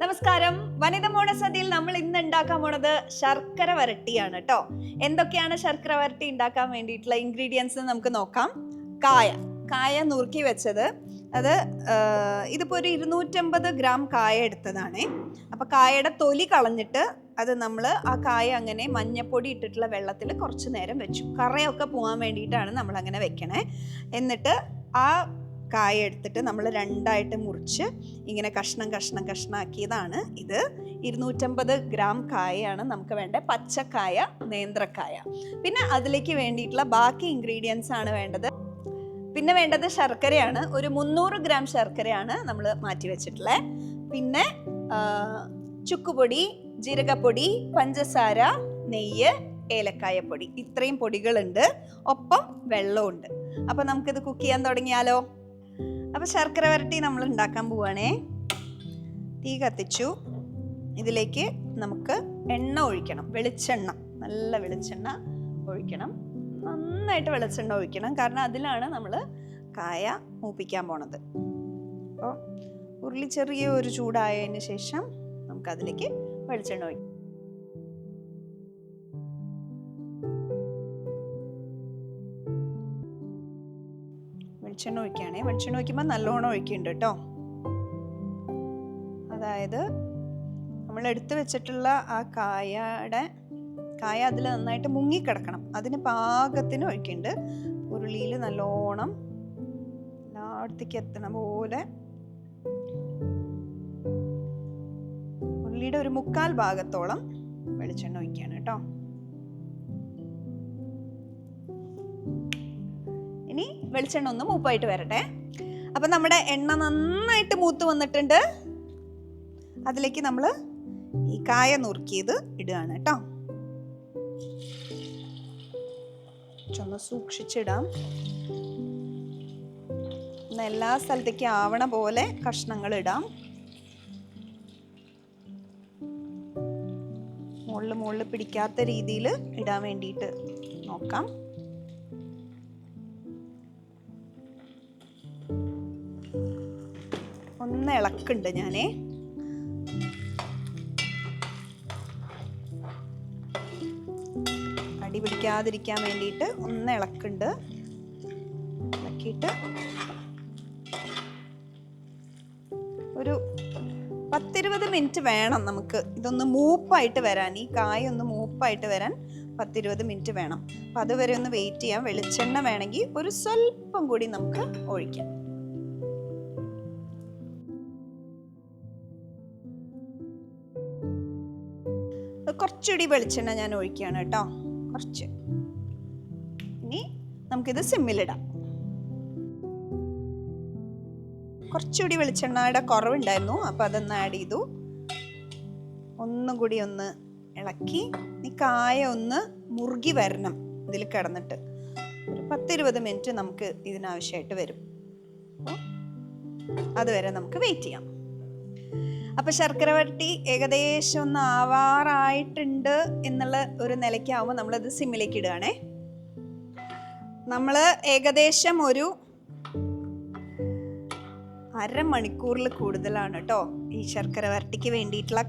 നമസ്കാരം. വനിത മോണസദ്യയിൽ നമ്മൾ ഇന്ന് ഉണ്ടാക്കാൻ പോണത് ശർക്കര വരട്ടിയാണ് കേട്ടോ. എന്തൊക്കെയാണ് ശർക്കര വരട്ടി ഉണ്ടാക്കാൻ വേണ്ടിയിട്ടുള്ള ഇൻഗ്രീഡിയൻസ് നമുക്ക് നോക്കാം. കായ നുറുക്കി വെച്ചത്, അത് ഇതിപ്പോൾ ഒരു 250 ഗ്രാം കായ എടുത്തതാണ്. അപ്പം കായയുടെ തൊലി കളഞ്ഞിട്ട് അത് നമ്മൾ ആ കായ അങ്ങനെ മഞ്ഞപ്പൊടി ഇട്ടിട്ടുള്ള വെള്ളത്തിൽ കുറച്ച് നേരം വെച്ചു. കറയൊക്കെ പോകാൻ വേണ്ടിയിട്ടാണ് നമ്മൾ അങ്ങനെ വെക്കണേ. എന്നിട്ട് ആ കായ എടുത്തിട്ട് നമ്മൾ രണ്ടായിട്ട് മുറിച്ച് ഇങ്ങനെ കഷ്ണാക്കിയതാണ് ഇത്. 250 ഗ്രാം കായയാണ് നമുക്ക് വേണ്ട. പച്ചക്കായ, നേന്ത്രക്കായ. പിന്നെ അതിലേക്ക് വേണ്ടിയിട്ടുള്ള ബാക്കി ഇൻഗ്രീഡിയൻസ് ആണ് വേണ്ടത്. പിന്നെ വേണ്ടത് ശർക്കരയാണ്. ഒരു 300 ഗ്രാം ശർക്കരയാണ് നമ്മൾ മാറ്റി വെച്ചിട്ടുള്ളത്. പിന്നെ ചുക്കുപൊടി, ജീരകപ്പൊടി, പഞ്ചസാര, നെയ്യ്, ഏലക്കായപ്പൊടി, ഇത്രയും പൊടികളുണ്ട്. ഒപ്പം വെള്ളമുണ്ട്. അപ്പം നമുക്കിത് കുക്ക് ചെയ്യാൻ തുടങ്ങിയാലോ? അപ്പോൾ ശർക്കര വരട്ടി നമ്മൾ ഉണ്ടാക്കാൻ പോവുകയാണേ. തീ കത്തിച്ചു. ഇതിലേക്ക് നമുക്ക് എണ്ണ ഒഴിക്കണം. വെളിച്ചെണ്ണ, നല്ല വെളിച്ചെണ്ണ ഒഴിക്കണം. നന്നായിട്ട് വെളിച്ചെണ്ണ ഒഴിക്കണം, കാരണം അതിലാണ് നമ്മൾ കായ മൂപ്പിക്കാൻ പോണത്. അപ്പോൾ ഉരുളി ചെറിയ ഒരു ചൂടായതിന് ശേഷം നമുക്കതിലേക്ക് വെളിച്ചെണ്ണ ഒഴിക്കാം. വെളിച്ചെണ്ണ ഒഴിക്കുകയാണേ. വെളിച്ചെണ്ണ ഒഴിക്കുമ്പോൾ നല്ലോണം ഒഴിക്കുന്നുണ്ട് കേട്ടോ. അതായത് നമ്മൾ എടുത്തു വെച്ചിട്ടുള്ള ആ കായ അതിൽ നന്നായിട്ട് മുങ്ങിക്കിടക്കണം. അതിന് പാകത്തിന് ഒഴിക്കുന്നുണ്ട്. ഉരുളിയിൽ നല്ലോണം എല്ലായിടത്തേക്ക് എത്തണ പോലെ ഉരുളിയുടെ ഒരു 1/4 ഭാഗത്തോളം വെളിച്ചെണ്ണ ഒഴിക്കുകയാണ് കേട്ടോ. ഇനി വെളിച്ചെണ്ണ ഒന്ന് മൂപ്പായിട്ട് വരട്ടെ. അപ്പം നമ്മുടെ എണ്ണ നന്നായിട്ട് മൂത്ത് വന്നിട്ടുണ്ട്. അതിലേക്ക് നമ്മൾ ഈ കായ നുറുക്കിയത് ഇടുകയാണ് കേട്ടോ. ഒന്ന് സൂക്ഷിച്ചിടാം. എല്ലാ സ്ഥലത്തേക്ക് ആവണ പോലെ കഷ്ണങ്ങൾ ഇടാം. മുകളിൽ പിടിക്കാത്ത രീതിയിൽ ഇടാൻ വേണ്ടിയിട്ട് നോക്കാം. ഒന്ന് ഇളക്കുണ്ട് ഞാനേ. അടി പിടിക്കാതിരിക്കാൻ വേണ്ടിയിട്ട് ഒന്ന് ഇളക്കുണ്ട്. ഇളക്കിയിട്ട് ഒരു 10-20 മിനിറ്റ് വേണം നമുക്ക് ഇതൊന്ന് മൂപ്പായിട്ട് വരാൻ. ഈ കായ ഒന്ന് മൂപ്പായിട്ട് വരാൻ 10-20 മിനിറ്റ് വേണം. അപ്പം അതുവരെ ഒന്ന് വെയിറ്റ് ചെയ്യാം. വെളിച്ചെണ്ണ വേണമെങ്കിൽ ഒരു സ്വല്പം കൂടി നമുക്ക് ഒഴിക്കാം. കുറച്ചുകൂടി വെളിച്ചെണ്ണ ഞാൻ ഒഴിക്കുകയാണ് കേട്ടോ. കുറച്ച്. ഇനി നമുക്കിത് സിമ്മിലിടാം. കുറച്ചുകൂടി വെളിച്ചെണ്ണയുടെ കുറവുണ്ടായിരുന്നു, അപ്പം അതൊന്ന് ആഡ് ചെയ്തു. ഒന്നും കൂടി ഒന്ന് ഇളക്കി. ഈ കായ ഒന്ന് മുറുകി വരണം ഇതിൽ കിടന്നിട്ട്. ഒരു 10-20 മിനിറ്റ് നമുക്ക് ഇതിനാവശ്യമായിട്ട് വരും. അതുവരെ നമുക്ക് വെയിറ്റ് ചെയ്യാം. അപ്പം ശർക്കര വരട്ടി ഏകദേശം ഒന്ന് ആവാറായിട്ടുണ്ട് എന്നുള്ള ഒരു നിലയ്ക്കാവുമ്പോൾ നമ്മളത് സിമ്മിലേക്ക് ഇടുകയാണേ. നമ്മൾ ഏകദേശം ഒരു അരമണിക്കൂറിൽ കൂടുതലാണ് കേട്ടോ ഈ ശർക്കര വരട്ടിക്ക് വേണ്ടിയിട്ടുള്ള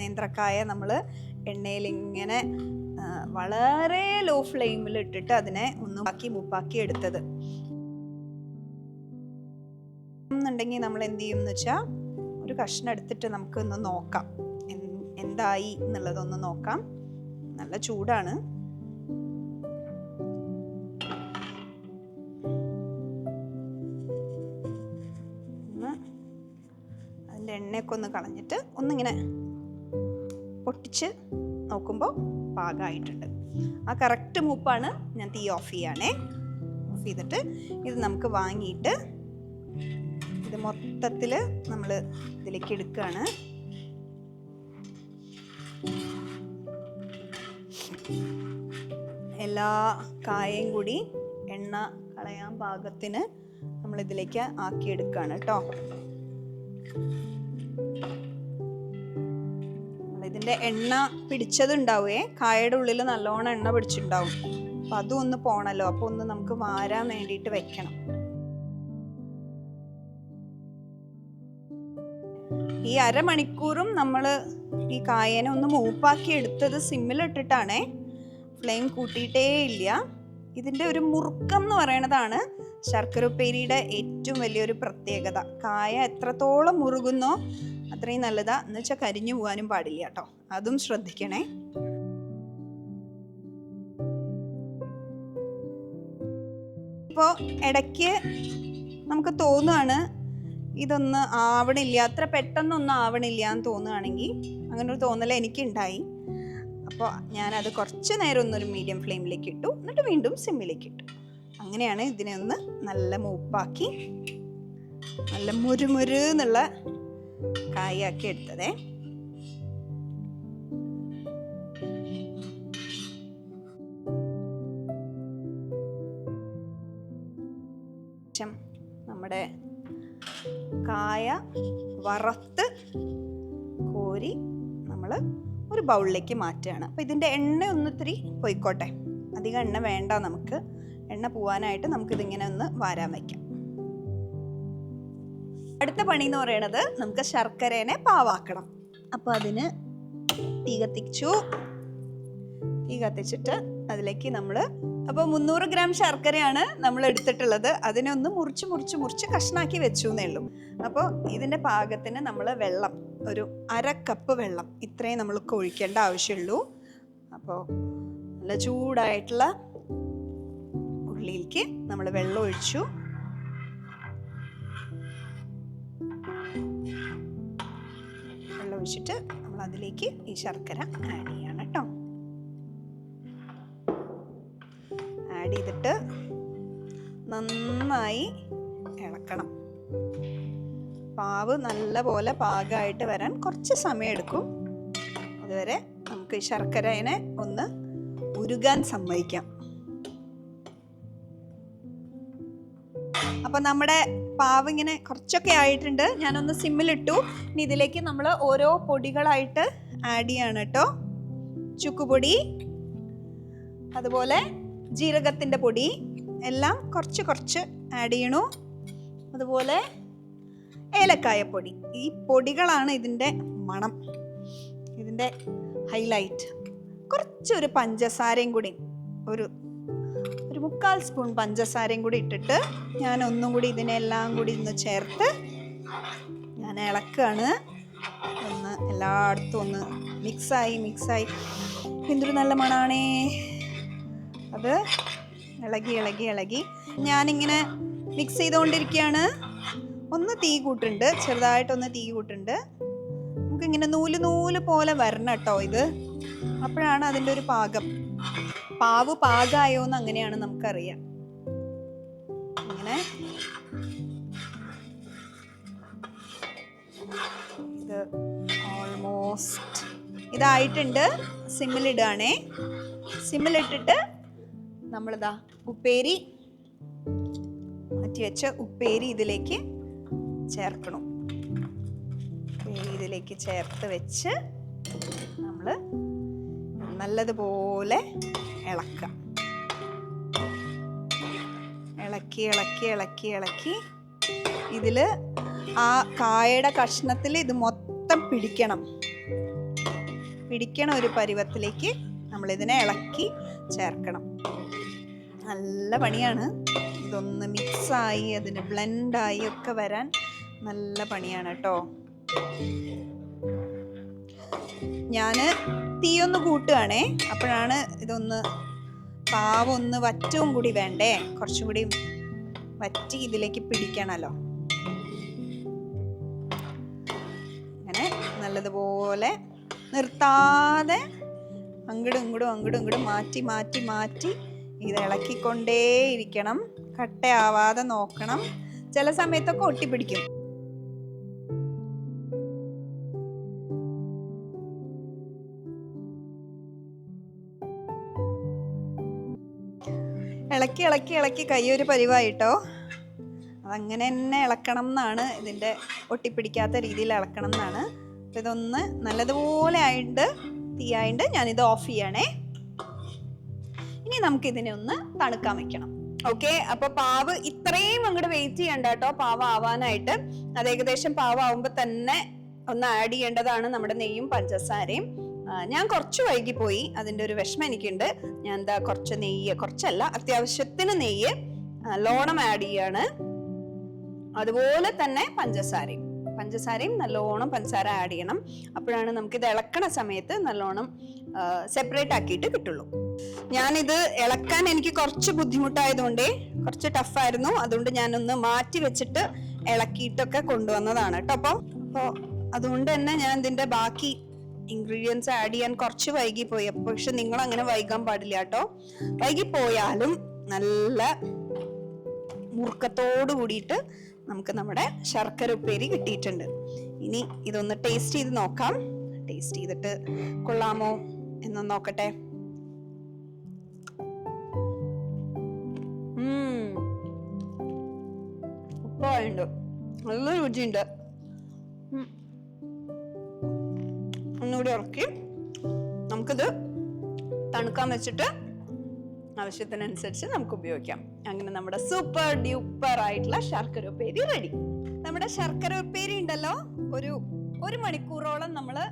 നേന്ത്രക്കായ നമ്മൾ എണ്ണയിൽ ഇങ്ങനെ വളരെ ലോ ഫ്ലെയിമിൽ ഇട്ടിട്ട് അതിനെ ഒന്ന് മൂപ്പാക്കി എടുത്തത്. എന്നുണ്ടെങ്കിൽ നമ്മൾ എന്ത് ചെയ്യും എന്ന് വെച്ചാൽ ഒരു കഷ്ണം എടുത്തിട്ട് നമുക്കൊന്ന് നോക്കാം എന്തായി എന്നുള്ളതൊന്ന് നോക്കാം. നല്ല ചൂടാണ്. അതിൻ്റെ എണ്ണയൊക്കെ ഒന്ന് കളഞ്ഞിട്ട് ഒന്നിങ്ങനെ പൊട്ടിച്ച് നോക്കുമ്പോൾ പാകമായിട്ടുണ്ട്. ആ കറക്റ്റ് മൂപ്പാണ്. ഞാൻ തീ ഓഫ് ചെയ്യണേ. ഓഫ് ചെയ്തിട്ട് ഇത് നമുക്ക് വാങ്ങിയിട്ട് ഇത് മൊത്തത്തിൽ നമ്മൾ ഇതിലേക്ക് എടുക്കുകയാണ്. എല്ലാ കായയും കൂടി എണ്ണ കളയാൻ പാകത്തിന് നമ്മൾ ഇതിലേക്ക് ആക്കിയെടുക്കുകയാണ് കേട്ടോ. ഇതിൻ്റെ എണ്ണ പിടിച്ചതുണ്ടാവേ, കായയുടെ ഉള്ളിൽ നല്ലോണം എണ്ണ പിടിച്ചിട്ടുണ്ടാവും. അപ്പം അതും ഒന്ന് പോണല്ലോ. അപ്പോൾ ഒന്ന് നമുക്ക് വാരാൻ വേണ്ടിയിട്ട് വെക്കണം. ഈ അരമണിക്കൂറും നമ്മൾ ഈ കായനെ ഒന്ന് മൂപ്പാക്കി എടുത്തത് സിമ്മിലിട്ടിട്ടാണേ, ഫ്ലെയിം കൂട്ടിയിട്ടേ ഇല്ല. ഇതിൻ്റെ ഒരു മുറുക്കം എന്ന് പറയണതാണ് ശർക്കര ഉപ്പേരിയുടെ ഏറ്റവും വലിയൊരു പ്രത്യേകത. കായ എത്രത്തോളം മുറുകുന്നോ അത്രയും നല്ലതാ. എന്ന് വെച്ചാൽ കരിഞ്ഞു പോകാനും പാടില്ല കേട്ടോ, അതും ശ്രദ്ധിക്കണേ. ഇപ്പോൾ ഇടയ്ക്ക് നമുക്ക് തോന്നുകയാണ് ഇതൊന്ന് ആവണില്ല, അത്ര പെട്ടെന്നൊന്നും ആവണില്ല എന്ന് തോന്നുകയാണെങ്കിൽ, അങ്ങനെ ഒരു തോന്നൽ എനിക്കുണ്ടായി. അപ്പോൾ ഞാനത് കുറച്ച് നേരം ഒന്നൊരു മീഡിയം ഫ്ലെയിമിലേക്ക് ഇട്ടു, എന്നിട്ട് വീണ്ടും സിമ്മിലേക്ക് ഇട്ടു. അങ്ങനെയാണ് ഇതിനെ ഒന്ന് നല്ല മൂപ്പാക്കി നല്ല മുരുമുരു എന്നുള്ള കായാക്കി എടുത്തതേ. നമ്മുടെ കായ വറുത്ത് കോരി നമ്മൾ ഒരു ബൗളിലേക്ക് മാറ്റുകയാണ്. അപ്പോൾ ഇതിൻ്റെ എണ്ണ ഒന്നിത്തിരി പൊയ്ക്കോട്ടെ, അധികം എണ്ണ വേണ്ട. നമുക്ക് എണ്ണ പോവാനായിട്ട് നമുക്കിതിങ്ങനെ ഒന്ന് വാരാൻ വയ്ക്കാം. അടുത്ത പണി എന്ന് പറയുന്നത് നമുക്ക് ശർക്കരേനെ പാവാക്കണം. അപ്പോൾ അതിന് തീ കത്തിച്ചിട്ട് അതിലേക്ക് നമ്മൾ, അപ്പോൾ 300 ഗ്രാം ശർക്കരയാണ് നമ്മൾ എടുത്തിട്ടുള്ളത്. അതിനെ ഒന്ന് മുറിച്ച് കഷ്ണാക്കി വെച്ചു എന്നേ ഉള്ളൂ. അപ്പോൾ ഇതിൻ്റെ പാകത്തിന് നമ്മൾ വെള്ളം, ഒരു 1/2 കപ്പ് വെള്ളം ഇത്രയും നമ്മൾക്ക് ഒഴിക്കേണ്ട ആവശ്യമുള്ളൂ. അപ്പോൾ നല്ല ചൂടായിട്ടുള്ള ഉരുളിയിലേക്ക് നമ്മൾ വെള്ളം ഒഴിച്ചു. വെള്ളം ഒഴിച്ചിട്ട് നമ്മൾ അതിലേക്ക് ഈ ശർക്കര ആഡ് ചെയ്യണം കേട്ടോ. ആഡ് ചെയ്തിട്ട് നന്നായി ഇളക്കണം. പാവ് നല്ല പോലെ പാകമായിട്ട് വരാൻ കുറച്ച് സമയം എടുക്കും. അതുവരെ നമുക്ക് ഈ ശർക്കരേനെ ഒന്ന് ഉരുകാൻ സമ്മതിക്കാം. അപ്പം നമ്മുടെ പാവ് ഇങ്ങനെ കുറച്ചൊക്കെ ആയിട്ടുണ്ട്. ഞാനൊന്ന് സിമ്മിലിട്ടു. ഇനി ഇതിലേക്ക് നമ്മൾ ഓരോ പൊടികളായിട്ട് ആഡ് ചെയ്യാണ് കേട്ടോ. ചുക്കുപൊടി, അതുപോലെ ജീരകത്തിൻ്റെ പൊടി എല്ലാം കുറച്ച് ആഡ് ചെയ്യണു. അതുപോലെ ഏലക്കായപ്പൊടി. ഈ പൊടികളാണ് ഇതിൻ്റെ മണം, ഇതിൻ്റെ ഹൈലൈറ്റ്. കുറച്ചൊരു പഞ്ചസാരയും കൂടി, ഒരു 1/4 സ്പൂൺ പഞ്ചസാരയും കൂടി ഇട്ടിട്ട് ഞാൻ ഒന്നും കൂടി ഇതിനെല്ലാം കൂടി ഒന്ന് ചേർത്ത് ഞാൻ ഇളക്കുകയാണ്. ഒന്ന് എല്ലായിടത്തും ഒന്ന് മിക്സായി എന്തൊരു നല്ല മണാണേ. അത് ഇളകി ഞാനിങ്ങനെ മിക്സ് ചെയ്തുകൊണ്ടിരിക്കുകയാണ്. ഒന്ന് തീ കൂട്ടുണ്ട്, ചെറുതായിട്ടൊന്ന് തീ കൂട്ടുണ്ട്. നമുക്കിങ്ങനെ നൂല് പോലെ വരണം കേട്ടോ ഇത്. അപ്പോഴാണ് അതിൻ്റെ ഒരു പാകം. പാവ് പാകമായോന്ന് അങ്ങനെയാണ് നമുക്കറിയാം. അങ്ങനെ ഇത് ഓൾമോസ്റ്റ് ഇതായിട്ടുണ്ട്. സിമ്മിലിടുകയാണേ. സിമ്മിലിട്ടിട്ട് നമ്മളിതാ ഉപ്പേരി മാറ്റി വെച്ച ഉപ്പേരി ഇതിലേക്ക് ചേർക്കണം. ഉപ്പേരി ഇതിലേക്ക് ചേർത്ത് വെച്ച് നമ്മൾ നല്ലതുപോലെ ഇളക്കാം. ഇളക്കി ഇതിൽ ആ കായയുടെ കഷ്ണത്തിൽ ഇത് മൊത്തം പിടിക്കണം ഒരു പരുവത്തിലേക്ക് നമ്മളിതിനെ ഇളക്കി ചേർക്കണം. നല്ല പണിയാണ്. ഇതൊന്ന് മിക്സായി അതിന് ബ്ലെൻഡായി ഒക്കെ വരാൻ നല്ല പണിയാണ് കേട്ടോ. ഞാൻ തീയൊന്ന് കൂട്ടുകയാണേ. അപ്പോഴാണ് ഇതൊന്ന് പാവൊന്ന് വറ്റവും കൂടി വേണ്ടേ, കുറച്ചും കൂടി വറ്റി ഇതിലേക്ക് പിടിക്കണമല്ലോ. അങ്ങനെ നല്ലതുപോലെ നിർത്താതെ അങ്ങോട്ടും ഇങ്ങോട്ടും മാറ്റി ഇത് ഇളക്കിക്കൊണ്ടേയിരിക്കണം. കട്ടയാവാതെ നോക്കണം. ചില സമയത്തൊക്കെ ഒട്ടിപ്പിടിക്കും. ഇളക്കി കൈയൊരു പരിവായിട്ടോ. അതങ്ങനെ തന്നെ ഇളക്കണം എന്നാണ്, ഇതിൻ്റെ ഒട്ടിപ്പിടിക്കാത്ത രീതിയിൽ ഇളക്കണം എന്നാണ്. അപ്പം ഇതൊന്ന് നല്ലതുപോലെ ആയിട്ട് തീയായിട്ട് ഞാനിത് ഓഫ് ചെയ്യണേ. ഇനി നമുക്കിതിനെ ഒന്ന് തണുക്കാൻ വെക്കണം. ഓക്കെ, അപ്പൊ പാവ് ഇത്രയും അങ്ങോട്ട് വെയിറ്റ് ചെയ്യണ്ട കേട്ടോ പാവ് ആവാനായിട്ട്. അത് ഏകദേശം പാവ് ആവുമ്പോൾ തന്നെ ഒന്ന് ആഡ് ചെയ്യേണ്ടതാണ് നമ്മുടെ നെയ്യും പഞ്ചസാരയും. ഞാൻ കുറച്ച് വൈകി പോയി, അതിൻ്റെ ഒരു വിഷമം എനിക്കുണ്ട്. ഞാൻ എന്താ കുറച്ച് നെയ്യ്, കുറച്ചല്ല അത്യാവശ്യത്തിന് നെയ്യ് നല്ലോണം ആഡ് ചെയ്യാണ്. അതുപോലെ തന്നെ പഞ്ചസാരയും നല്ലോണം പഞ്ചസാര ആഡ് ചെയ്യണം. അപ്പോഴാണ് നമുക്ക് ഇത് ഇളക്കണ സമയത്ത് നല്ലോണം സെപ്പറേറ്റ് ആക്കിയിട്ട് കിട്ടുള്ളൂ. ഞാനിത് ഇളക്കാൻ എനിക്ക് കുറച്ച് ബുദ്ധിമുട്ടായതുകൊണ്ടേ കുറച്ച് ടഫായിരുന്നു. അതുകൊണ്ട് ഞാനൊന്ന് മാറ്റി വെച്ചിട്ട് ഇളക്കിയിട്ടൊക്കെ കൊണ്ടുവന്നതാണ് കേട്ടോ. അപ്പോൾ അതുകൊണ്ട് തന്നെ ഞാൻ ഇതിന്റെ ബാക്കി ഇൻഗ്രീഡിയൻസ് ആഡ് ചെയ്യാൻ കുറച്ച് വൈകി പോയി. പക്ഷെ നിങ്ങൾ അങ്ങനെ വൈകാൻ പാടില്ല കേട്ടോ. വൈകി പോയാലും നല്ല മുറുക്കത്തോട് കൂടിയിട്ട് നമുക്ക് നമ്മുടെ ശർക്കര ഉപ്പേരി കിട്ടിയിട്ടുണ്ട്. ഇനി ഇതൊന്ന് ടേസ്റ്റ് ചെയ്ത് നോക്കാം. ടേസ്റ്റ് ചെയ്തിട്ട് കൊള്ളാമോ എന്ന് നോക്കട്ടെ. ഉപ്പായുണ്ട്, നല്ല രുചിയുണ്ട്. ഒന്നുകൂടി ഇറക്കി നമുക്കിത് തണുക്കാൻ വെച്ചിട്ട് ആവശ്യത്തിനനുസരിച്ച് നമുക്ക് ഉപയോഗിക്കാം. അങ്ങനെ നമ്മുടെ സൂപ്പർ ഡ്യൂപ്പർ ആയിട്ടുള്ള ശർക്കര ഉപ്പേരി റെഡി. നമ്മുടെ ശർക്കര ഉപ്പേരി ഉണ്ടല്ലോ, ഒരു മണിക്കൂറോളം നമ്മള്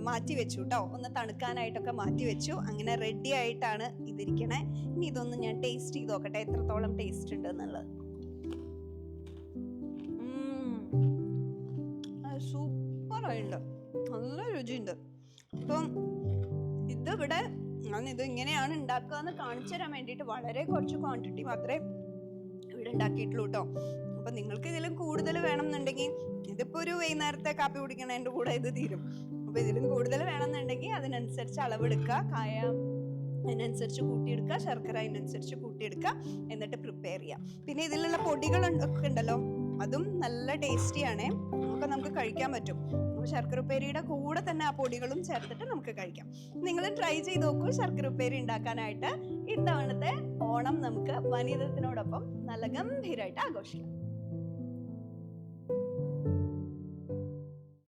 മാറ്റി വെച്ചു കേട്ടോ. ഒന്ന് തണുക്കാനായിട്ടൊക്കെ മാറ്റി വെച്ചു. അങ്ങനെ റെഡി ആയിട്ടാണ് ഇതിരിക്കണേ. ഇനി ഇതൊന്ന് ഞാൻ ടേസ്റ്റ് ചെയ്ത് നോക്കട്ടെ എത്രത്തോളം ടേസ്റ്റ് ഉണ്ട് എന്നുള്ളത്. സൂപ്പർ ആയിട്ടുണ്ട്, നല്ല രുചിയുണ്ട്. അപ്പം ഇതിവിടെ ഞാൻ ഇത് ഇങ്ങനെയാണ് ഉണ്ടാക്കുക എന്ന് കാണിച്ചു തരാൻ വേണ്ടിയിട്ട് വളരെ കുറച്ച് ക്വാണ്ടിറ്റി മാത്രമേ ഇവിടെ ഉണ്ടാക്കിയിട്ടുള്ളൂ കേട്ടോ. അപ്പൊ നിങ്ങൾക്ക് ഇതിലും കൂടുതൽ വേണമെന്നുണ്ടെങ്കിൽ, ഇതിപ്പോ ഒരു വൈകുന്നേരത്തെ കാപ്പി കുടിക്കണതിൻ്റെ കൂടെ ഇത് തീരും. അപ്പൊ ഇതിലും കൂടുതൽ വേണമെന്നുണ്ടെങ്കിൽ അതിനനുസരിച്ച് അളവെടുക്കുക, കായ അതിനനുസരിച്ച് കൂട്ടിയെടുക്കുക, ശർക്കര അതിനനുസരിച്ച് കൂട്ടിയെടുക്കുക, എന്നിട്ട് പ്രിപ്പയർ ചെയ്യാം. പിന്നെ ഇതിലുള്ള പൊടികൾ ഒക്കെ ഉണ്ടല്ലോ, അതും നല്ല ടേസ്റ്റിയാണേ. നമുക്ക് കഴിക്കാൻ പറ്റും. ശർക്കര ഉപ്പേരിയുടെ കൂടെ തന്നെ ആ പൊടികളും ചേർത്തിട്ട് നമുക്ക് കഴിക്കാം. നിങ്ങൾ ട്രൈ ചെയ്ത് നോക്കൂ ശർക്കര ഉപ്പേരി ഉണ്ടാക്കാനായിട്ട്. ഇത്തവണത്തെ ഓണം നമുക്ക് വനിതത്തിനോടൊപ്പം നല്ല ഗംഭീരമായിട്ട് ആഘോഷിക്കാം.